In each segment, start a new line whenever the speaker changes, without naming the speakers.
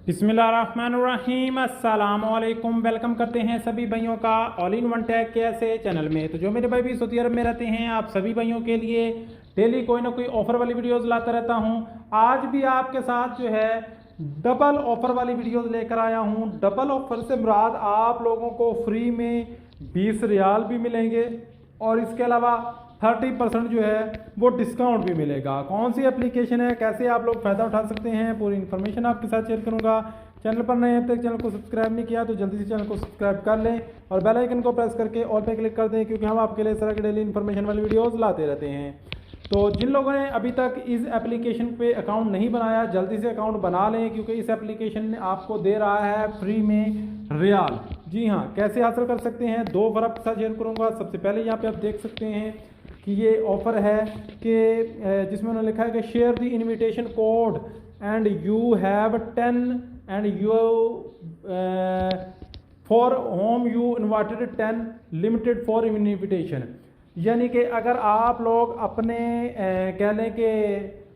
बिस्मिल्लाहिर्रहमानिर्रहीम, अस्सलाम वालेकुम। वेलकम करते हैं सभी भाइयों का ऑल इन वन टेक के ऐसे चैनल में। तो जो मेरे भाई भी सऊदी अरब में रहते हैं, आप सभी भाइयों के लिए डेली कोई ना कोई ऑफ़र वाली वीडियोस लाता रहता हूं। आज भी आपके साथ जो है डबल ऑफ़र वाली वीडियोस लेकर आया हूं। डबल ऑफ़र से मुराद आप लोगों को फ्री में 20 रियाल भी मिलेंगे और इसके अलावा 30% जो है वो डिस्काउंट भी मिलेगा। कौन सी एप्लीकेशन है, कैसे आप लोग फ़ायदा उठा सकते हैं, पूरी इन्फॉर्मेशन आपके साथ शेयर करूंगा। चैनल पर नए हैं, अब तक चैनल को सब्सक्राइब नहीं किया तो जल्दी से चैनल को सब्सक्राइब कर लें और बेल आइकन को प्रेस करके ऑल पे क्लिक कर दें, क्योंकि हम आपके लिए इस तरह की डेली इन्फॉर्मेशन वाली वीडियोज़ लाते रहते हैं। तो जिन लोगों ने अभी तक इस एप्लीकेशन पे अकाउंट नहीं बनाया, जल्दी से अकाउंट बना लें, क्योंकि इस एप्लीकेशन ने आपको दे रहा है फ्री में रियाल। जी हाँ, कैसे हासिल कर सकते हैं, दो ऑफर आपके साथ शेयर करूँगा। सबसे पहले यहाँ पे आप देख सकते हैं कि ये ऑफ़र है कि जिसमें उन्होंने लिखा है कि share the invitation code and you have 10 and you for home you invited 10 limited for invitation. यानी कि अगर आप लोग अपने कह लें कि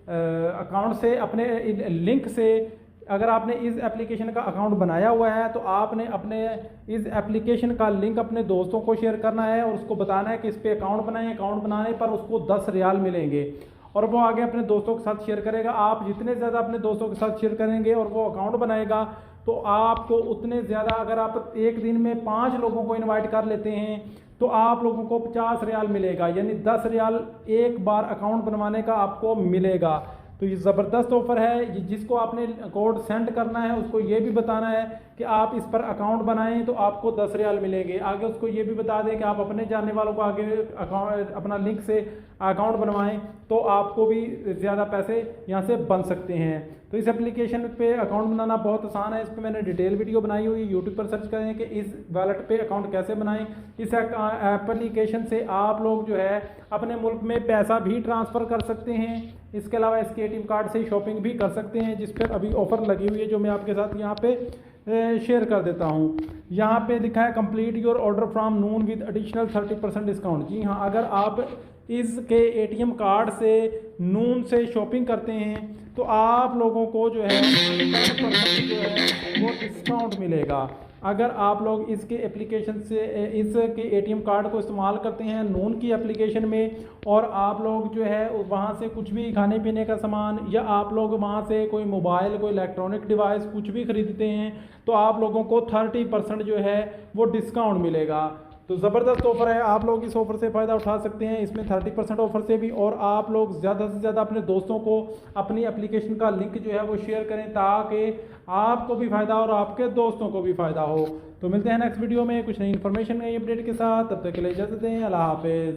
अकाउंट से, अपने लिंक से, अगर आपने इस एप्लीकेशन का अकाउंट बनाया हुआ है तो आपने अपने इस एप्लीकेशन का लिंक अपने दोस्तों को शेयर करना है और उसको बताना है कि इस पे अकाउंट बनाएं। अकाउंट बनाने पर उसको 10 रियाल मिलेंगे और वो आगे अपने दोस्तों के साथ शेयर करेगा। आप जितने ज़्यादा अपने दोस्तों के साथ शेयर करेंगे और वो अकाउंट बनाएगा तो आपको उतने ज़्यादा, अगर आप एक दिन में 5 लोगों को इन्वाइट कर लेते हैं तो आप लोगों को 50 रियाल मिलेगा, यानी 10 रियाल एक बार अकाउंट बनवाने का आपको मिलेगा। तो ये ज़बरदस्त ऑफ़र है। जिसको आपने कोड सेंड करना है उसको ये भी बताना है कि आप इस पर अकाउंट बनाएं तो आपको 10 रियाल मिलेंगे। आगे उसको ये भी बता दें कि आप अपने जानने वालों को आगे अकाउंट, अपना लिंक से अकाउंट बनवाएं तो आपको भी ज़्यादा पैसे यहाँ से बन सकते हैं। तो इस एप्लीकेशन पे अकाउंट बनाना बहुत आसान है। इस पर मैंने डिटेल वीडियो बनाई हुई है, यूट्यूब पर सर्च करें कि इस वॉलेट पे अकाउंट कैसे बनाएं। इस एप्लीकेशन से आप लोग जो है अपने मुल्क में पैसा भी ट्रांसफ़र कर सकते हैं। इसके अलावा इसके एटीएम कार्ड से शॉपिंग भी कर सकते हैं, जिस पर अभी ऑफ़र लगी हुई है जो मैं आपके साथ यहाँ पे शेयर कर देता हूँ। यहाँ पे लिखा है complete your order from noon with additional 30% discount. जी हाँ, अगर आप इसके एटीएम कार्ड से नून से शॉपिंग करते हैं तो आप लोगों को जो है 30% जो है वो डिस्काउंट मिलेगा। अगर आप लोग इसके एप्लीकेशन से, इसके एटीएम कार्ड को इस्तेमाल करते हैं नून की एप्लीकेशन में, और आप लोग जो है वहाँ से कुछ भी खाने पीने का सामान, या आप लोग वहाँ से कोई मोबाइल, कोई इलेक्ट्रॉनिक डिवाइस कुछ भी ख़रीदते हैं तो आप लोगों को 30% जो है वो डिस्काउंट मिलेगा। तो ज़बरदस्त ऑफ़र है, आप लोग इस ऑफ़र से फ़ायदा उठा सकते हैं। इसमें 30% ऑफ़र से भी, और आप लोग ज़्यादा से ज़्यादा अपने दोस्तों को अपनी एप्लीकेशन का लिंक जो है वो शेयर करें ताकि आपको भी फ़ायदा और आपके दोस्तों को भी फ़ायदा हो। तो मिलते हैं नेक्स्ट वीडियो में कुछ नई इन्फॉर्मेशन, नई अपडेट के साथ। तब तक के लिए इजाज़त दें। अल्लाह हाफ़िज़।